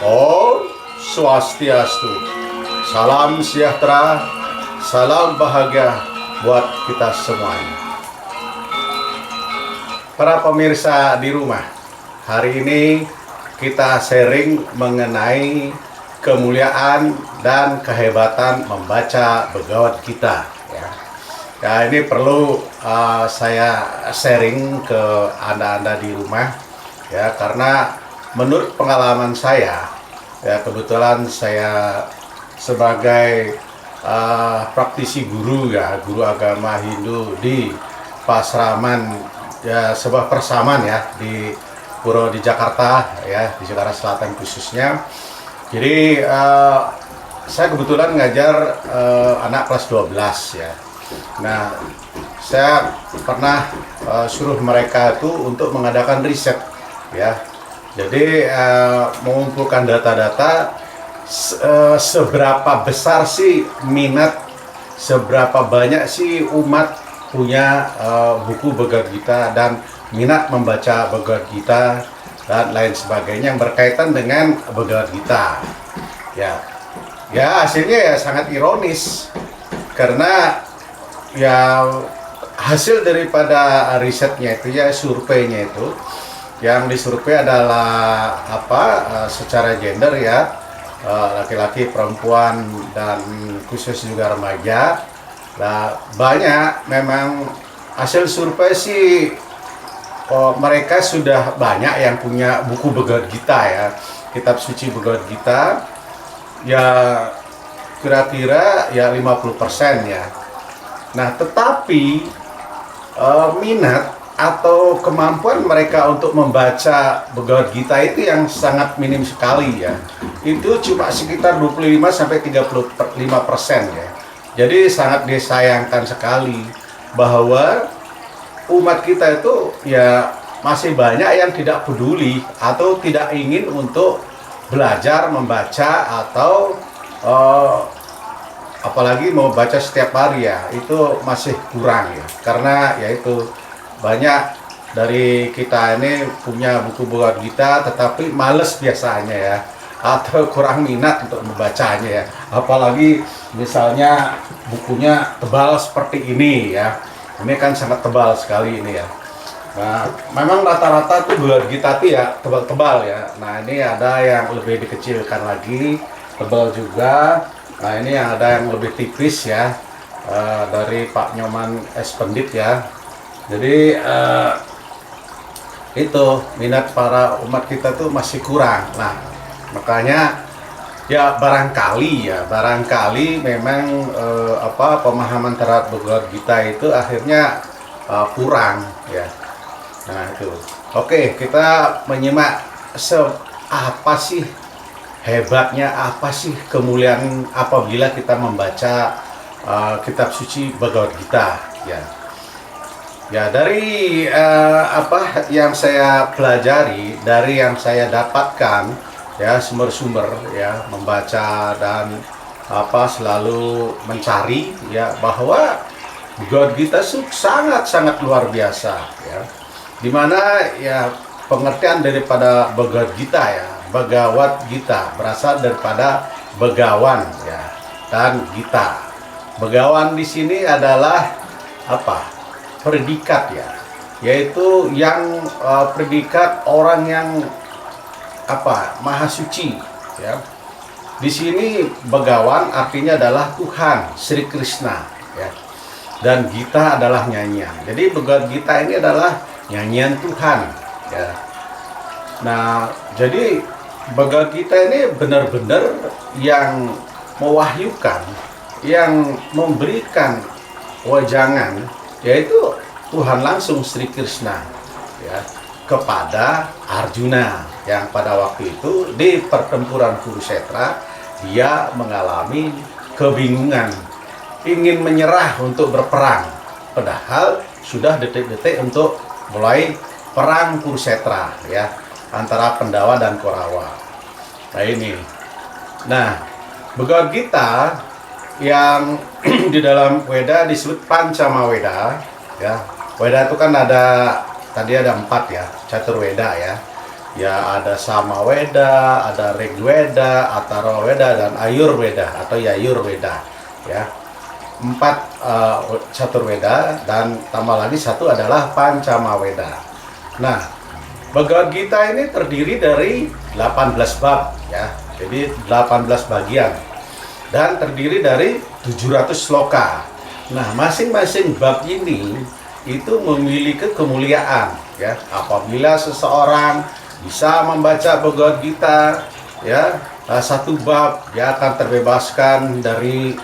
Om Swastiastu. Salam sejahtera, salam bahagia buat kita semuanya. Para pemirsa di rumah, hari ini kita sharing mengenai kemuliaan dan kehebatan membaca Bhagavad Gita. Ya, ini perlu saya sharing ke Anda-Anda di rumah, ya, karena menurut pengalaman saya, ya, kebetulan saya sebagai praktisi guru, ya, guru agama Hindu di Pasraman, ya, sebuah persamaan, ya, di Puro di Jakarta, ya, di Jakarta Selatan khususnya. Jadi saya kebetulan ngajar anak kelas 12, ya. Nah, saya pernah suruh mereka itu untuk mengadakan riset, ya. Jadi mengumpulkan data-data seberapa besar sih minat, seberapa banyak sih umat punya buku Bhagavad Gita dan minat membaca Bhagavad Gita dan lain sebagainya yang berkaitan dengan Bhagavad Gita. Ya, hasilnya ya sangat ironis karena ya hasil daripada risetnya itu, ya, surveinya itu, yang disurvei adalah secara gender, ya, laki-laki, perempuan, dan khusus juga remaja. Nah, banyak memang hasil survei sih, mereka sudah banyak yang punya buku Bhagavad Gita, ya, kitab suci Bhagavad Gita, ya kira-kira ya 50%, ya. Nah, tetapi minat atau kemampuan mereka untuk membaca Bhagavad Gita itu yang sangat minim sekali, ya. Itu cuma sekitar 25-35%, ya. Jadi sangat disayangkan sekali bahwa umat kita itu ya masih banyak yang tidak peduli atau tidak ingin untuk belajar membaca atau apalagi mau baca setiap hari, ya, itu masih kurang, ya, karena yaitu banyak dari kita ini punya buku Bhagavad Gita tetapi males biasanya, ya, atau kurang minat untuk membacanya, ya, apalagi misalnya bukunya tebal seperti ini, ya. Ini kan sangat tebal sekali ini, ya. Nah, memang rata-rata tuh Bhagavad Gita tuh ya tebal-tebal, ya. Nah, ini ada yang lebih dikecilkan lagi, tebal juga. Nah, ini yang ada yang lebih tipis, ya, dari Pak Nyoman S. Pendit, ya. Jadi itu minat para umat kita tuh masih kurang. Nah, makanya ya barangkali memang pemahaman terhadap Bhagavad Gita itu akhirnya kurang, ya. Nah, itu. Oke, kita menyimak apa sih hebatnya, apa sih kemuliaan apabila kita membaca kitab suci Bhagavad Gita, ya. Ya, dari yang saya pelajari, dari yang saya dapatkan, ya, sumber-sumber, ya, membaca dan selalu mencari, ya, bahwa Bhagavad Gita sangat-sangat luar biasa, ya. Dimana ya pengertian daripada Bhagavad Gita, ya, Bhagavad Gita berasal daripada begawan, ya, dan Gita. Begawan di sini adalah predikat, ya, yaitu yang predikat orang yang maha suci, ya. Di sini begawan artinya adalah Tuhan Sri Krishna, ya, dan Gita adalah nyanyian. Jadi Bhagavad Gita ini adalah nyanyian Tuhan, ya. Nah, jadi Bhagavad Gita ini benar-benar yang mewahyukan, yang memberikan wejangan, yaitu Tuhan langsung Sri Krishna, ya, kepada Arjuna yang pada waktu itu di pertempuran Kurukshetra dia mengalami kebingungan, ingin menyerah untuk berperang, padahal sudah detik-detik untuk mulai perang Kurukshetra, ya, antara Pandawa dan Kaurawa. Nah, ini. Nah, Bhagavad Gita yang di dalam Weda disebut Pancama Weda, ya. Weda itu kan tadi ada 4, ya, Catur Weda, ya. Ya ada Samaweda, ada Rigweda, Atharwaveda, dan Ayurveda atau Yayurveda. Ya, 4 Caturveda, dan tambah lagi 1 adalah Pancamaweda. Nah, Bhagavad Gita ini terdiri dari 18 bab ya. Jadi 18 bagian dan terdiri dari 700 sloka. Nah, masing-masing bab ini itu memiliki kemuliaan ya. Apabila seseorang bisa membaca Bhagavad Gita ya, 1 bab, dia akan terbebaskan dari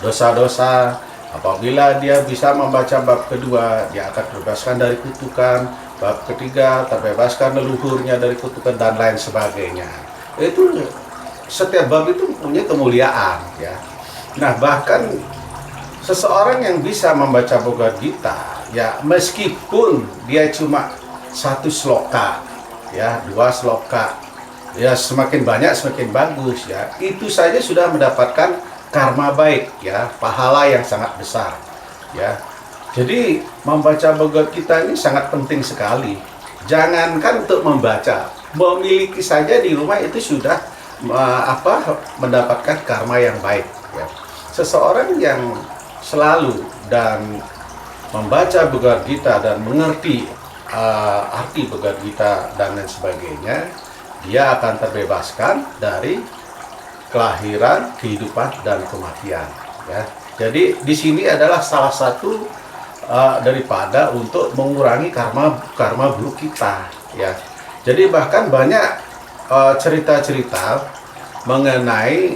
dosa-dosa. Apabila dia bisa membaca bab kedua, dia akan terbebaskan dari kutukan. Bab ketiga, terbebaskan leluhurnya dari kutukan dan lain sebagainya. Itu setiap bab itu punya kemuliaan ya. Nah, bahkan seseorang yang bisa membaca Bhagavad Gita ya, meskipun dia cuma 1 sloka ya, 2 sloka ya, semakin banyak semakin bagus ya, itu saja sudah mendapatkan karma baik ya, pahala yang sangat besar ya. Jadi membaca Bhagavad Gita ini sangat penting sekali. Jangankan untuk membaca, memiliki saja di rumah itu sudah mendapatkan karma yang baik ya. Seseorang yang selalu dan membaca Bhagavad Gita dan mengerti arti Bhagavad Gita dan lain sebagainya, dia akan terbebaskan dari kelahiran, kehidupan, dan kematian ya. Jadi di sini adalah salah satu daripada untuk mengurangi karma buruk kita ya. Jadi bahkan banyak cerita-cerita mengenai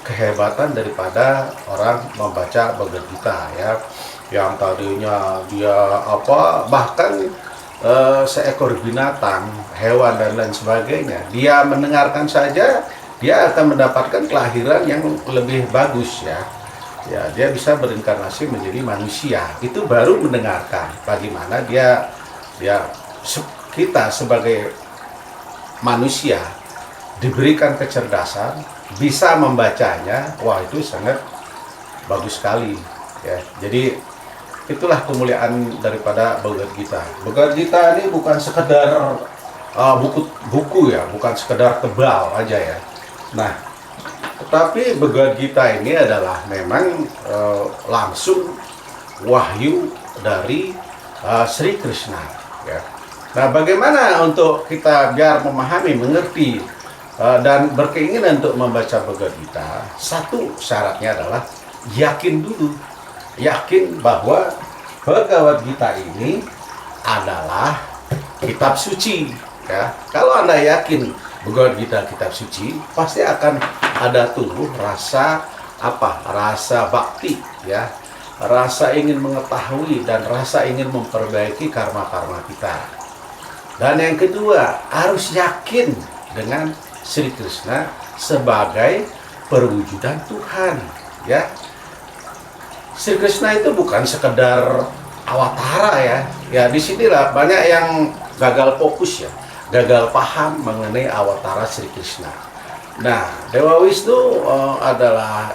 kehebatan daripada orang membaca Bhagavad Gita ya, yang tadinya dia bahkan seekor binatang, hewan dan lain sebagainya, dia mendengarkan saja dia akan mendapatkan kelahiran yang lebih bagus ya. Ya, dia bisa berinkarnasi menjadi manusia. Itu baru mendengarkan bagaimana kita sebagai manusia diberikan kecerdasan, bisa membacanya. Wah, itu sangat bagus sekali ya. Jadi itulah kemuliaan daripada Bhagavad Gita. Bhagavad Gita ini bukan sekedar buku ya, bukan sekedar tebal aja ya. Nah, tetapi Bhagavad Gita ini adalah memang langsung wahyu dari Sri Krishna ya. Nah, bagaimana untuk kita biar memahami, mengerti dan berkeinginan untuk membaca Bhagavad Gita? 1 syaratnya adalah yakin dulu, yakin bahwa Bhagavad Gita ini adalah kitab suci ya. Kalau Anda yakin Bhagavad Gita kitab suci, pasti akan ada tumbuh rasa rasa bakti ya, rasa ingin mengetahui dan rasa ingin memperbaiki karma-karma kita. Dan yang kedua, harus yakin dengan Sri Krishna sebagai perwujudan Tuhan ya. Sri Krishna itu bukan sekedar awatara ya. Ya, disinilah banyak yang gagal fokus ya, gagal paham mengenai awatara Sri Krishna. Nah, Dewa Wisnu adalah,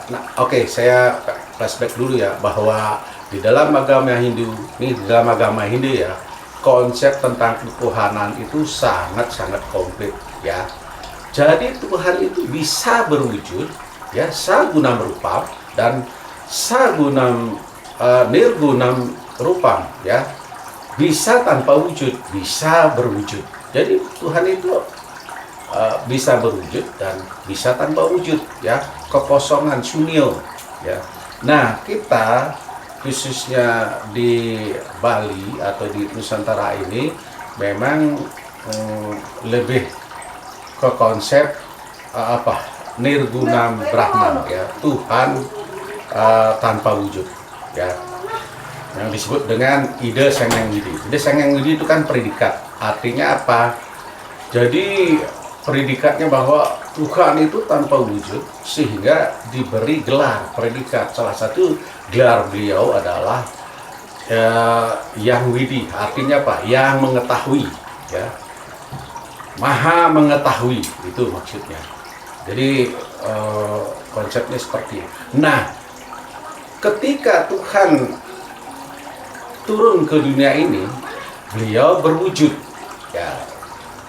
saya flashback dulu ya, bahwa di dalam agama Hindu, ya, konsep tentang ketuhanan itu sangat-sangat komplit ya. Jadi Tuhan itu bisa berwujud ya, sagunam rupam dan sagunam nirgunam rupam ya. Bisa tanpa wujud, bisa berwujud. Jadi Tuhan itu bisa berwujud dan bisa tanpa wujud ya, kekosongan, sunyo ya. Nah, kita khususnya di Bali atau di Nusantara ini memang lebih ke konsep nirgunam Brahman ya, Tuhan tanpa wujud ya, yang disebut dengan ide Sangyang Widi. Ide Sangyang Widi itu kan predikat, artinya apa? Jadi predikatnya bahwa Tuhan itu tanpa wujud sehingga diberi gelar predikat. Salah satu gelar beliau adalah Yang Widi, artinya apa? Yang mengetahui ya, maha mengetahui, itu maksudnya. Jadi konsepnya seperti itu. Nah, ketika Tuhan turun ke dunia ini, beliau berwujud ya.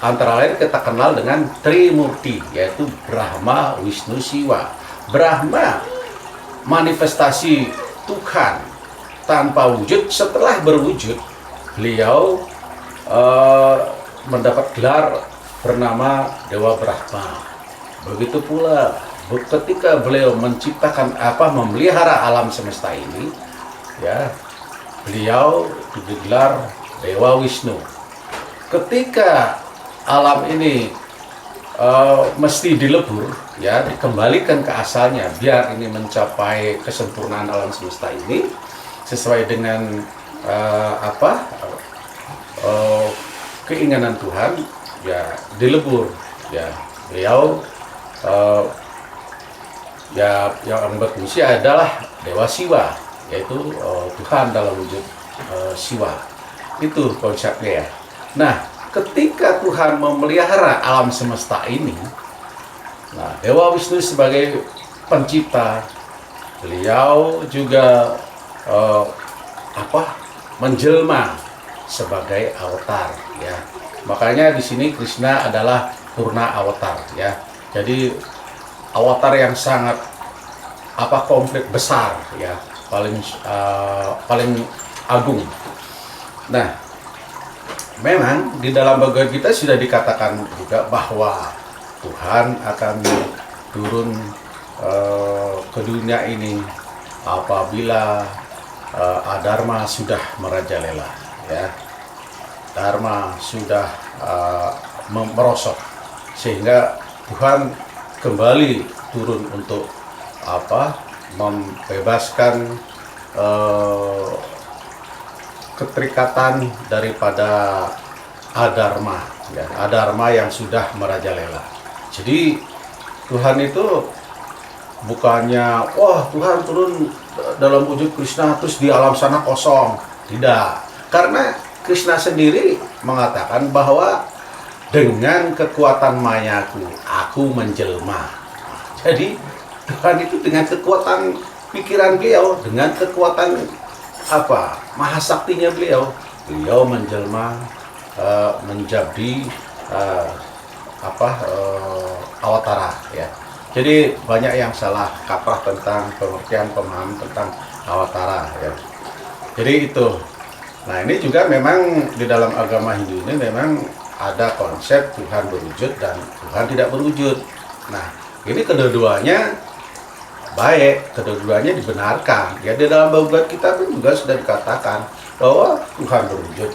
antara lain kita kenal dengan Trimurti, yaitu Brahma, Wisnu, Siwa. Brahma manifestasi Tuhan tanpa wujud. Setelah berwujud, beliau mendapat gelar bernama Dewa Brahma. Begitu pula ketika beliau menciptakan memelihara alam semesta ini, ya, beliau digelar Dewa Wisnu. Ketika alam ini mesti dilebur, ya, dikembalikan ke asalnya biar ini mencapai kesempurnaan alam semesta ini sesuai dengan keinginan Tuhan, ya, dilebur, ya. Beliau ya yang berfungsi adalah Dewa Siwa, yaitu Tuhan dalam wujud Siwa. Itu konsepnya, ya. Nah, ketika Tuhan memelihara alam semesta ini, nah, Dewa Wisnu sebagai pencipta, beliau juga menjelma sebagai avatar, ya. Makanya di sini Krishna adalah Purna Avatar, ya. Jadi avatar yang sangat komplit besar, ya, paling agung. Nah, memang di dalam Bhagavad Gita sudah dikatakan juga bahwa Tuhan akan turun ke dunia ini apabila Adharma sudah merajalela, ya. Dharma sudah merosot, sehingga Tuhan kembali turun untuk membebaskan keterikatan daripada Adharma, ya, Adharma yang sudah merajalela. Jadi Tuhan itu bukannya Tuhan turun dalam wujud Krishna terus di alam sana kosong, tidak. Karena Krishna sendiri mengatakan bahwa dengan kekuatan mayaku aku menjelma. Jadi Tuhan itu dengan kekuatan pikiran beliau, dengan kekuatan mahasaktinya beliau menjelma menjadi awatara, ya. Jadi banyak yang salah kaprah tentang pengertian pemahaman tentang awatara, ya. Jadi itu. Nah, ini juga memang di dalam agama Hindu ini memang ada konsep Tuhan berwujud dan Tuhan tidak berwujud. Nah, ini kedua-duanya baik, kedua-duanya dibenarkan. Ya, di dalam Bhagavad Gita pun juga sudah dikatakan bahwa Tuhan berwujud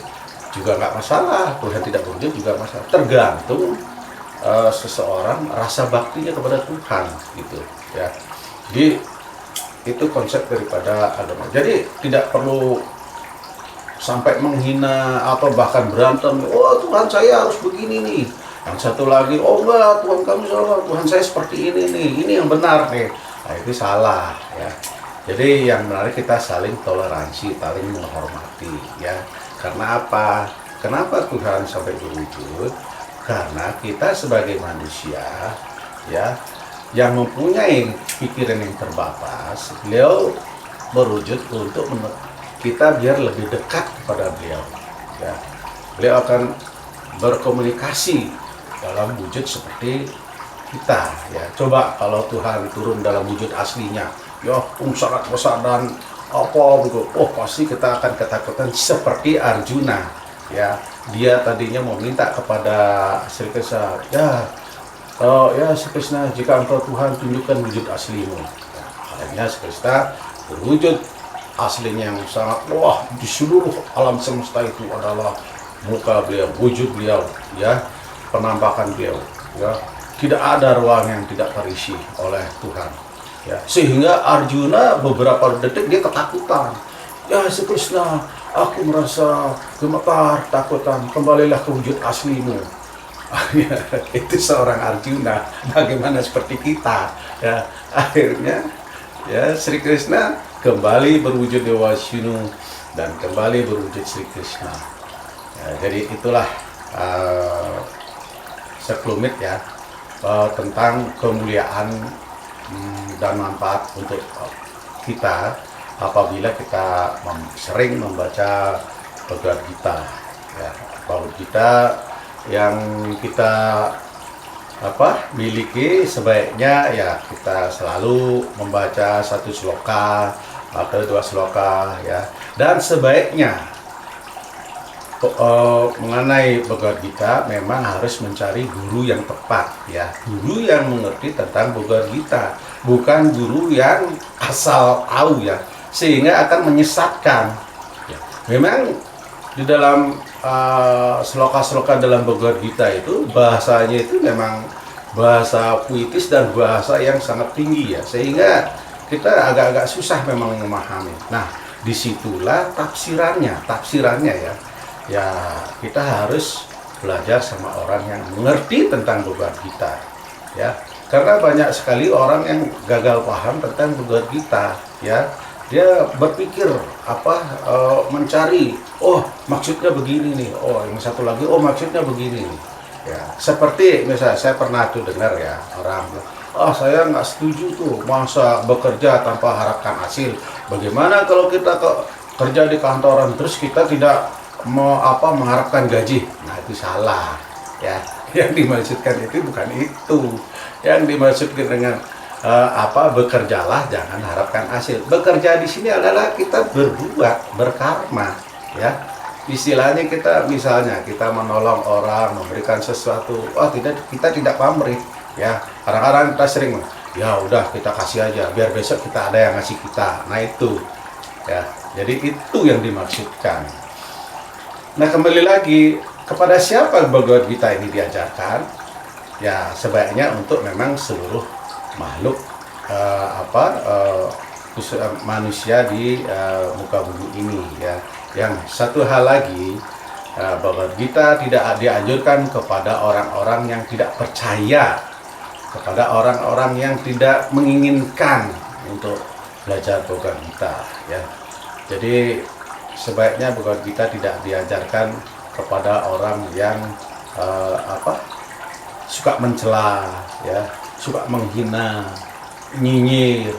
juga nggak masalah, Tuhan tidak berwujud juga masalah. Tergantung seseorang rasa baktinya kepada Tuhan, gitu, ya. Jadi itu konsep daripada agama. Jadi tidak perlu sampai menghina atau bahkan berantem. Tuhan saya harus begini nih. Yang satu lagi, enggak, Tuhan kami salah, Tuhan saya seperti ini nih, ini yang benar nih. Nah, itu salah, ya. Jadi yang menarik kita saling toleransi, saling menghormati, ya. Karena apa? Kenapa Tuhan sampai berwujud? Karena kita sebagai manusia, ya, yang mempunyai pikiran yang terbatas, beliau berwujud untuk kita biar lebih dekat kepada beliau, ya. Beliau akan berkomunikasi dalam wujud seperti kita, ya. Coba kalau Tuhan turun dalam wujud aslinya, ya, sangat besar dan begitu, pasti kita akan ketakutan seperti Arjuna, ya. Dia tadinya mau minta kepada Sri Krishna, ya Sri Krishna, jika engkau Tuhan tunjukkan wujud aslimu. Nah, akhirnya Sri Krishna berwujud aslinya yang sangat di seluruh alam semesta itu adalah muka beliau, wujud beliau, ya, penampakan beliau, ya. Tidak ada ruang yang tidak terisi oleh Tuhan, ya. Sehingga Arjuna beberapa detik dia ketakutan. Ya, Sri Krishna, aku merasa gemetar, takutan, kembalilah ke wujud aslimu. Itu seorang Arjuna, bagaimana seperti kita, ya. Akhirnya, ya, Sri Krishna kembali berwujud Dewa Wisnu dan kembali berwujud Sri Krishna. Ya, jadi itulah sekelumit, ya, tentang kemuliaan dan manfaat untuk kita apabila kita sering membaca Bhagavad Gita, ya. Bhagavad Gita yang kita miliki, sebaiknya ya kita selalu membaca satu sloka atau dua sloka ya. Dan sebaiknya mengenai Bhagavad Gita memang harus mencari guru yang tepat ya, guru yang mengerti tentang Bhagavad Gita, bukan guru yang asal tahu ya, sehingga akan menyesatkan ya. Memang di dalam sloka-sloka dalam Bhagavad Gita itu bahasanya itu memang bahasa puitis dan bahasa yang sangat tinggi ya, sehingga kita agak-agak susah memang memahami. Nah, disitulah tafsirannya ya kita harus belajar sama orang yang mengerti tentang Bhagavad Gita ya, karena banyak sekali orang yang gagal paham tentang Bhagavad Gita ya. Dia berpikir mencari, oh maksudnya begini nih, oh yang satu lagi, oh maksudnya begini nih ya. Seperti misalnya saya pernah tuh dengar ya, orang saya nggak setuju tuh masa bekerja tanpa harapkan hasil. Bagaimana kalau kita kerja di kantoran terus kita tidak mengharapkan gaji? Nah, itu salah ya. Yang dimaksudkan itu bukan itu. Yang dimaksudkan dengan bekerjalah jangan harapkan hasil. Bekerja di sini adalah kita berbuat, berkarma ya. Istilahnya kita misalnya kita menolong orang, memberikan sesuatu, kita tidak pamrih ya. Kadang-kadang kita sering ya udah kita kasih aja biar besok kita ada yang ngasih kita. Nah itu ya. Jadi itu yang dimaksudkan. Nah, kembali lagi, kepada siapa Bhagavad Gita ini diajarkan? Ya, sebaiknya untuk memang seluruh makhluk manusia di muka bumi ini ya. Yang satu hal lagi, Bhagavad Gita tidak dianjurkan kepada orang-orang yang tidak percaya, kepada orang-orang yang tidak menginginkan untuk belajar Bhagavad Gita ya. Jadi sebaiknya Bhagavad Gita tidak diajarkan kepada orang yang suka mencela ya, suka menghina, nyinyir,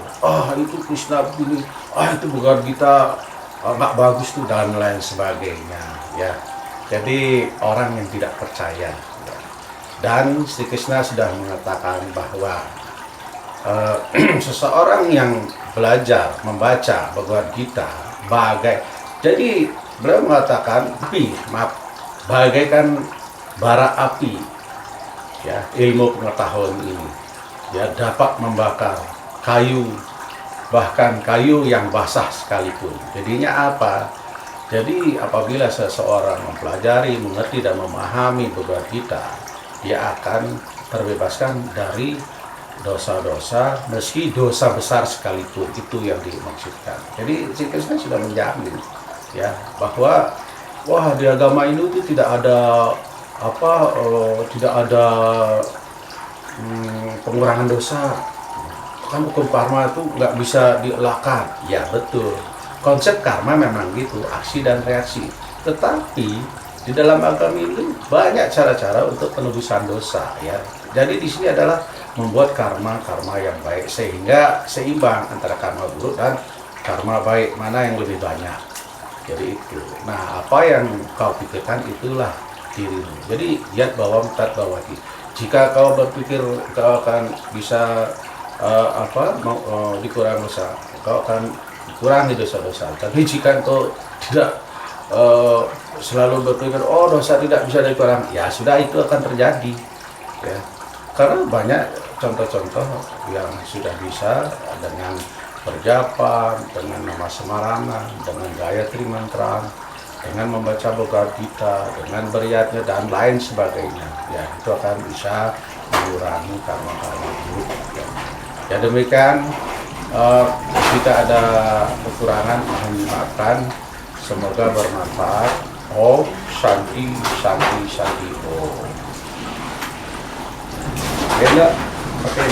itu Krishna begini, itu Bhagavad Gita nggak bagus tuh, dan lain sebagainya ya. Jadi orang yang tidak percaya ya. Dan Sri Krishna sudah mengatakan bahwa seseorang yang belajar membaca Bhagavad Gita jadi beliau mengatakan bagaikan bara api ya, ilmu pengetahuan ini ya dapat membakar kayu, bahkan kayu yang basah sekalipun. Jadinya apa? Jadi apabila seseorang mempelajari, mengerti dan memahami Bhagavad Gita, dia akan terbebaskan dari dosa-dosa, meski dosa besar sekalipun. Itu yang dimaksudkan. Jadi Sri Krishna sudah menjamin ya bahwa di agama ini itu tidak ada pengurangan dosa. Kan hukum karma itu nggak bisa dielakkan. Ya betul. Konsep karma memang gitu, aksi dan reaksi. Tetapi di dalam agama ini banyak cara-cara untuk penebusan dosa ya. Jadi di sini adalah membuat karma yang baik sehingga seimbang antara karma buruk dan karma baik, mana yang lebih banyak. Jadi itu. Nah, apa yang kau pikirkan itulah dirimu. Jadi yat bawam tat bawati. Jika kau berpikir kau akan bisa dikurangi dosa, kau akan dikurangi dosa-dosa. Tapi jika kau tidak selalu berpikir dosa tidak bisa dikurangi, ya sudah, itu akan terjadi ya. Karena banyak contoh-contoh yang sudah bisa dengan perjapa, dengan nama semarangan, dengan gayatri mantra, dengan membaca Bhagavad Gita, dengan beriatnya dan lain sebagainya. Ya, itu akan bisa mengurangi karma-karma buruk. Ya demikian, kita ada kekurangan, mohon dimaafkan. Semoga bermanfaat. Om Shanti Shanti Shanti Om. Ya enggak? Oke.